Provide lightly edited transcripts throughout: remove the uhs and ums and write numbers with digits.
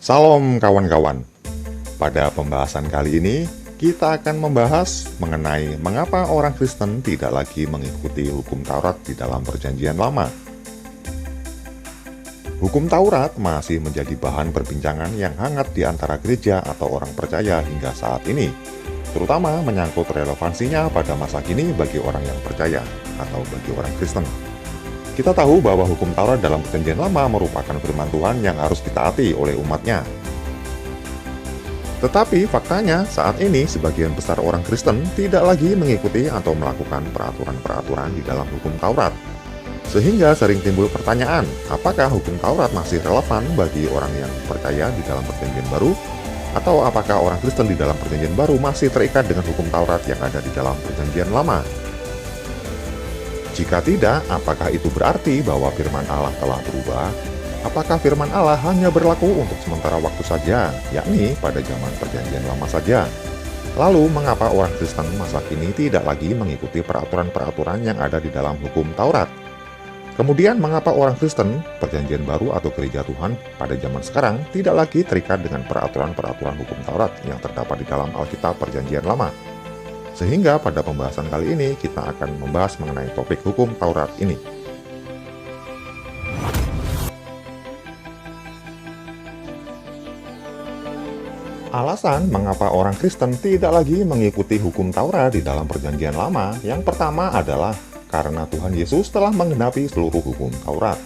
Salam kawan-kawan. Pada pembahasan kali ini, kita akan membahas mengenai mengapa orang Kristen tidak lagi mengikuti hukum Taurat di dalam Perjanjian Lama. Hukum Taurat masih menjadi bahan perbincangan yang hangat di antara gereja atau orang percaya hingga saat ini, terutama menyangkut relevansinya pada masa kini bagi orang yang percaya atau bagi orang Kristen. Kita tahu bahwa hukum Taurat dalam Perjanjian Lama merupakan firman Tuhan yang harus ditaati oleh umatnya. Tetapi faktanya saat ini sebagian besar orang Kristen tidak lagi mengikuti atau melakukan peraturan-peraturan di dalam hukum Taurat. Sehingga sering timbul pertanyaan, apakah hukum Taurat masih relevan bagi orang yang percaya di dalam Perjanjian Baru? Atau apakah orang Kristen di dalam Perjanjian Baru masih terikat dengan hukum Taurat yang ada di dalam Perjanjian Lama? Jika tidak, apakah itu berarti bahwa firman Allah telah berubah? Apakah firman Allah hanya berlaku untuk sementara waktu saja, yakni pada zaman Perjanjian Lama saja? Lalu, mengapa orang Kristen masa kini tidak lagi mengikuti peraturan-peraturan yang ada di dalam hukum Taurat? Kemudian, mengapa orang Kristen, Perjanjian Baru atau Gereja Tuhan pada zaman sekarang tidak lagi terikat dengan peraturan-peraturan hukum Taurat yang terdapat di dalam Alkitab Perjanjian Lama? Sehingga pada pembahasan kali ini kita akan membahas mengenai topik hukum Taurat ini. Alasan mengapa orang Kristen tidak lagi mengikuti hukum Taurat di dalam Perjanjian Lama, yang pertama adalah karena Tuhan Yesus telah menggenapi seluruh hukum Taurat.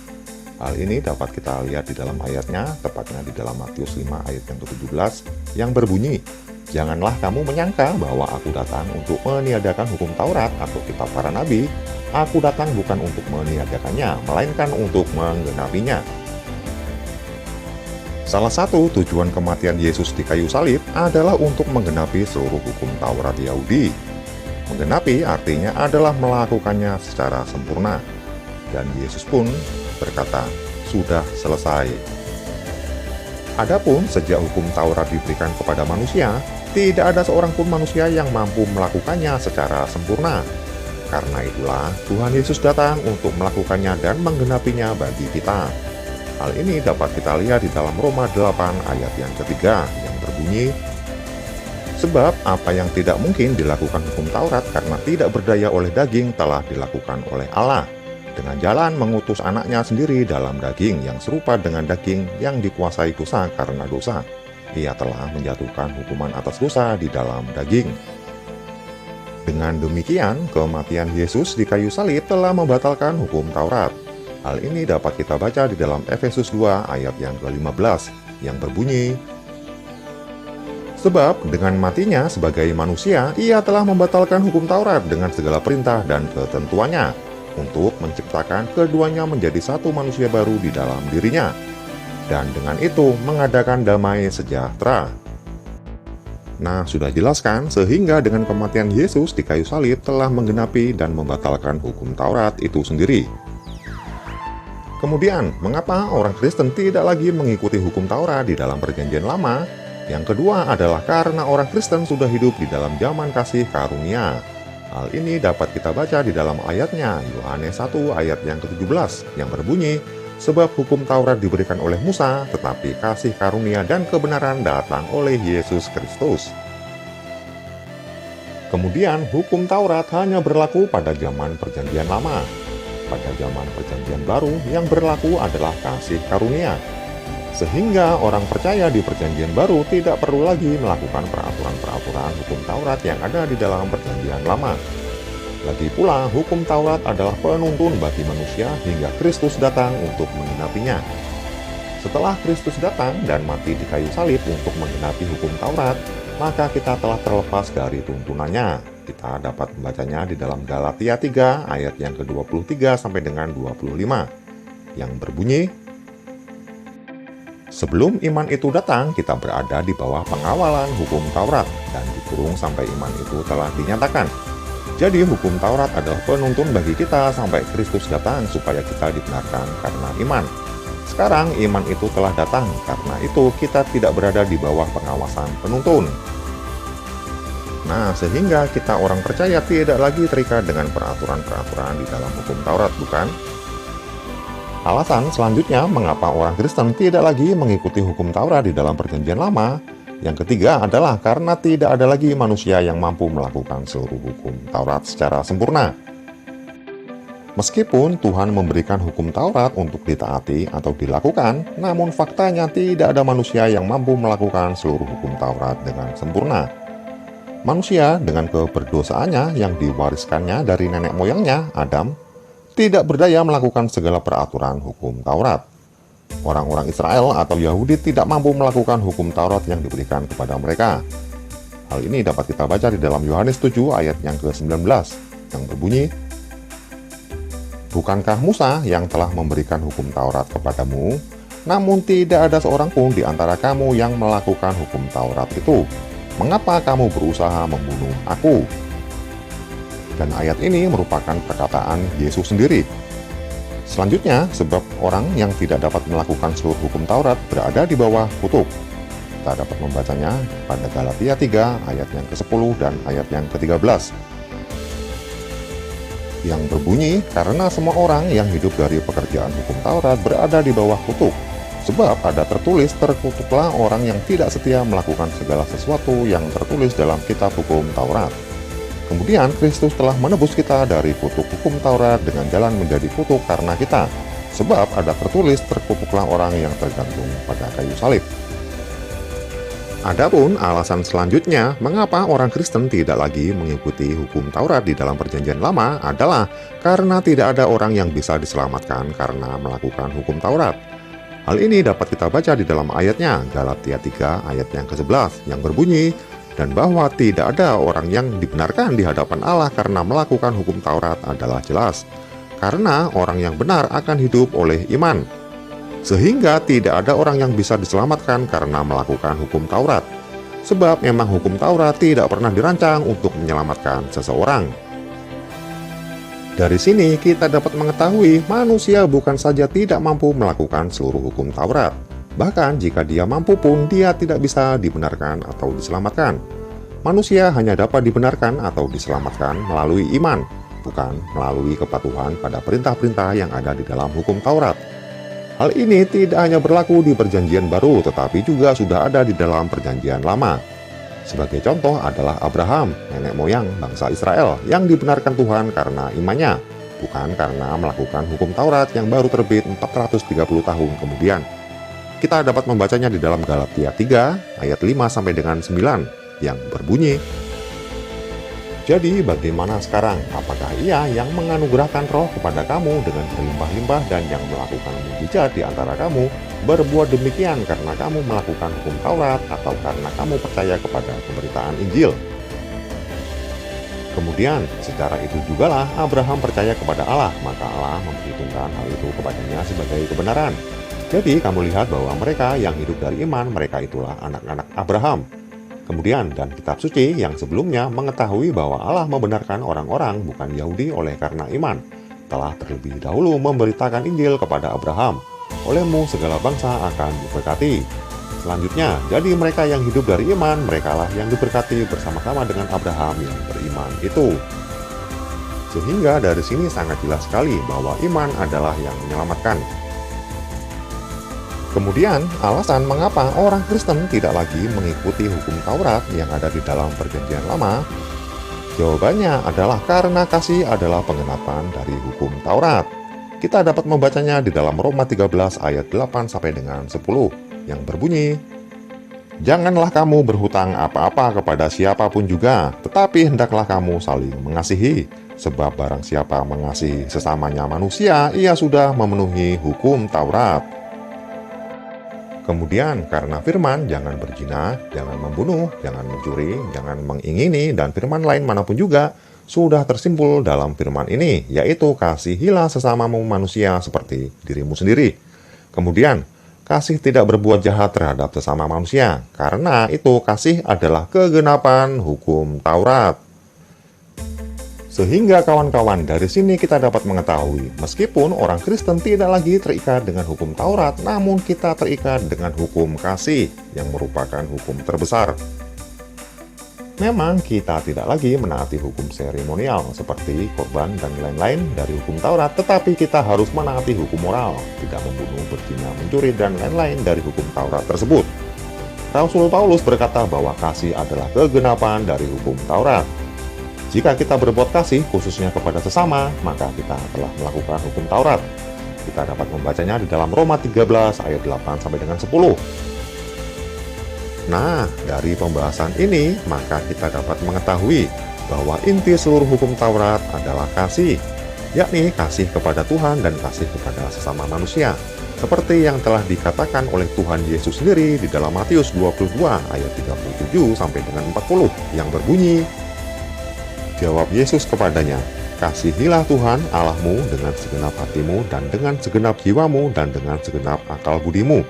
Hal ini dapat kita lihat di dalam ayatnya, tepatnya di dalam Matius 5 ayat yang ke-17, yang berbunyi, "Janganlah kamu menyangka bahwa aku datang untuk meniadakan hukum Taurat atau kitab para nabi. Aku datang bukan untuk meniadakannya, melainkan untuk menggenapinya." Salah satu tujuan kematian Yesus di kayu salib adalah untuk menggenapi seluruh hukum Taurat Yahudi. Menggenapi artinya adalah melakukannya secara sempurna. Dan Yesus pun berkata, "Sudah selesai." Adapun sejak hukum Taurat diberikan kepada manusia, tidak ada seorang pun manusia yang mampu melakukannya secara sempurna. Karena itulah Tuhan Yesus datang untuk melakukannya dan menggenapinya bagi kita. Hal ini dapat kita lihat di dalam Roma 8 ayat yang ketiga yang berbunyi, "Sebab apa yang tidak mungkin dilakukan hukum Taurat karena tidak berdaya oleh daging telah dilakukan oleh Allah, dengan jalan mengutus anaknya sendiri dalam daging yang serupa dengan daging yang dikuasai dosa karena dosa. Ia telah menjatuhkan hukuman atas dosa di dalam daging." Dengan demikian, kematian Yesus di kayu salib telah membatalkan hukum Taurat. Hal ini dapat kita baca di dalam Efesus 2 ayat yang ke-15 yang berbunyi, "Sebab dengan matinya sebagai manusia, ia telah membatalkan hukum Taurat dengan segala perintah dan ketentuannya, untuk menciptakan keduanya menjadi satu manusia baru di dalam dirinya, dan dengan itu mengadakan damai sejahtera." Nah, sudah jelaskan sehingga dengan kematian Yesus di kayu salib telah menggenapi dan membatalkan hukum Taurat itu sendiri. Kemudian, mengapa orang Kristen tidak lagi mengikuti hukum Taurat di dalam Perjanjian Lama? Yang kedua adalah karena orang Kristen sudah hidup di dalam zaman kasih karunia. Hal ini dapat kita baca di dalam ayatnya, Yohanes 1 ayat yang ke-17, yang berbunyi, "Sebab hukum Taurat diberikan oleh Musa, tetapi kasih karunia dan kebenaran datang oleh Yesus Kristus." Kemudian, hukum Taurat hanya berlaku pada zaman Perjanjian Lama. Pada zaman Perjanjian Baru, yang berlaku adalah kasih karunia. Sehingga orang percaya di Perjanjian Baru tidak perlu lagi melakukan peraturan-peraturan hukum Taurat yang ada di dalam Perjanjian Lama. Lagi pula, hukum Taurat adalah penuntun bagi manusia hingga Kristus datang untuk menggenapinya. Setelah Kristus datang dan mati di kayu salib untuk menggenapi hukum Taurat, maka kita telah terlepas dari tuntunannya. Kita dapat membacanya di dalam Galatia 3 ayat yang ke-23 sampai dengan 25, yang berbunyi, "Sebelum iman itu datang, kita berada di bawah pengawalan hukum Taurat dan dikurung sampai iman itu telah dinyatakan. Jadi hukum Taurat adalah penuntun bagi kita sampai Kristus datang supaya kita dibenarkan karena iman. Sekarang iman itu telah datang, karena itu kita tidak berada di bawah pengawasan penuntun." Nah, sehingga kita orang percaya tidak lagi terikat dengan peraturan-peraturan di dalam hukum Taurat, bukan? Alasan selanjutnya mengapa orang Kristen tidak lagi mengikuti hukum Taurat di dalam Perjanjian Lama. Yang ketiga adalah karena tidak ada lagi manusia yang mampu melakukan seluruh hukum Taurat secara sempurna. Meskipun Tuhan memberikan hukum Taurat untuk ditaati atau dilakukan, namun faktanya tidak ada manusia yang mampu melakukan seluruh hukum Taurat dengan sempurna. Manusia dengan keberdosaannya yang diwariskannya dari nenek moyangnya, Adam, tidak berdaya melakukan segala peraturan hukum Taurat. Orang-orang Israel atau Yahudi tidak mampu melakukan hukum Taurat yang diberikan kepada mereka. Hal ini dapat kita baca di dalam Yohanes 7 ayat yang ke-19 yang berbunyi, "Bukankah Musa yang telah memberikan hukum Taurat kepadamu? Namun tidak ada seorang pun di antara kamu yang melakukan hukum Taurat itu. Mengapa kamu berusaha membunuh aku?" Dan ayat ini merupakan perkataan Yesus sendiri. Selanjutnya, sebab orang yang tidak dapat melakukan seluruh hukum Taurat berada di bawah kutuk. Kita dapat membacanya pada Galatia 3 ayat yang ke-10 dan ayat yang ke-13. Yang berbunyi, karena semua orang yang hidup dari pekerjaan hukum Taurat berada di bawah kutuk. Sebab ada tertulis, terkutuklah orang yang tidak setia melakukan segala sesuatu yang tertulis dalam kitab hukum Taurat. Kemudian Kristus telah menebus kita dari kutuk hukum Taurat dengan jalan menjadi kutuk karena kita. Sebab ada tertulis, terkutuklah orang yang tergantung pada kayu salib. Adapun alasan selanjutnya mengapa orang Kristen tidak lagi mengikuti hukum Taurat di dalam Perjanjian Lama adalah karena tidak ada orang yang bisa diselamatkan karena melakukan hukum Taurat. Hal ini dapat kita baca di dalam ayatnya, Galatia 3 ayat yang ke-11 yang berbunyi, "Dan bahwa tidak ada orang yang dibenarkan di hadapan Allah karena melakukan hukum Taurat adalah jelas, karena orang yang benar akan hidup oleh iman. Sehingga tidak ada orang yang bisa diselamatkan karena melakukan hukum Taurat. Sebab memang hukum Taurat tidak pernah dirancang untuk menyelamatkan seseorang." Dari sini kita dapat mengetahui manusia bukan saja tidak mampu melakukan seluruh hukum Taurat. Bahkan jika dia mampu pun dia tidak bisa dibenarkan atau diselamatkan. Manusia hanya dapat dibenarkan atau diselamatkan melalui iman, bukan melalui kepatuhan pada perintah-perintah yang ada di dalam hukum Taurat. Hal ini tidak hanya berlaku di Perjanjian Baru, tetapi juga sudah ada di dalam Perjanjian Lama. Sebagai contoh adalah Abraham, nenek moyang bangsa Israel, yang dibenarkan Tuhan karena imannya, bukan karena melakukan hukum Taurat yang baru terbit 430 tahun kemudian. Kita dapat membacanya di dalam Galatia 3 ayat 5 sampai dengan 9 yang berbunyi, "Jadi bagaimana sekarang? Apakah Ia yang menganugerahkan roh kepada kamu dengan berlimpah-limpah dan yang melakukan mujizat di antara kamu berbuat demikian karena kamu melakukan hukum Taurat atau karena kamu percaya kepada pemberitaan Injil?" Kemudian, secara itu jugalah Abraham percaya kepada Allah, maka Allah memperhitungkan hal itu kepadanya sebagai kebenaran. Jadi kamu lihat bahwa mereka yang hidup dari iman, mereka itulah anak-anak Abraham. Kemudian, dan kitab suci yang sebelumnya mengetahui bahwa Allah membenarkan orang-orang bukan Yahudi oleh karena iman, telah terlebih dahulu memberitakan Injil kepada Abraham, "Olehmu segala bangsa akan diberkati." Selanjutnya, jadi mereka yang hidup dari iman, merekalah yang diberkati bersama-sama dengan Abraham yang beriman itu. Sehingga dari sini sangat jelas sekali bahwa iman adalah yang menyelamatkan. Kemudian, alasan mengapa orang Kristen tidak lagi mengikuti hukum Taurat yang ada di dalam Perjanjian Lama? Jawabannya adalah karena kasih adalah penggenapan dari hukum Taurat. Kita dapat membacanya di dalam Roma 13 ayat 8 sampai dengan 10 yang berbunyi, "Janganlah kamu berhutang apa-apa kepada siapapun juga, tetapi hendaklah kamu saling mengasihi. Sebab barang siapa mengasihi sesamanya manusia, ia sudah memenuhi hukum Taurat." Kemudian karena firman jangan berzina, jangan membunuh, jangan mencuri, jangan mengingini, dan firman lain manapun juga sudah tersimpul dalam firman ini, yaitu kasihilah sesamamu manusia seperti dirimu sendiri. Kemudian kasih tidak berbuat jahat terhadap sesama manusia, karena itu kasih adalah kegenapan hukum Taurat. Sehingga kawan-kawan, dari sini kita dapat mengetahui, meskipun orang Kristen tidak lagi terikat dengan hukum Taurat, namun kita terikat dengan hukum kasih yang merupakan hukum terbesar. Memang kita tidak lagi menaati hukum seremonial seperti korban dan lain-lain dari hukum Taurat, tetapi kita harus menaati hukum moral, tidak membunuh, berzina, mencuri, dan lain-lain dari hukum Taurat tersebut. Rasul Paulus berkata bahwa kasih adalah kegenapan dari hukum Taurat. Jika kita berbuat kasih khususnya kepada sesama, maka kita telah melakukan hukum Taurat. Kita dapat membacanya di dalam Roma 13 ayat 8 sampai dengan 10. Nah, dari pembahasan ini, maka kita dapat mengetahui bahwa inti seluruh hukum Taurat adalah kasih, yakni kasih kepada Tuhan dan kasih kepada sesama manusia, seperti yang telah dikatakan oleh Tuhan Yesus sendiri di dalam Matius 22 ayat 37 sampai dengan 40 yang berbunyi, jawab Yesus kepadanya, kasihilah Tuhan Allahmu dengan segenap hatimu dan dengan segenap jiwamu dan dengan segenap akal budimu.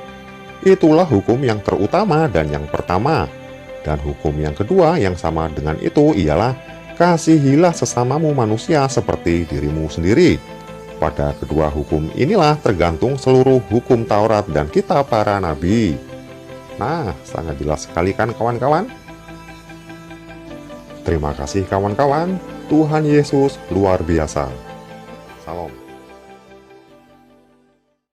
Itulah hukum yang terutama dan yang pertama. Dan hukum yang kedua yang sama dengan itu ialah kasihilah sesamamu manusia seperti dirimu sendiri. Pada kedua hukum inilah tergantung seluruh hukum Taurat dan kitab para nabi. Nah, sangat jelas sekali kan kawan-kawan? Terima kasih kawan-kawan. Tuhan Yesus luar biasa. Salam.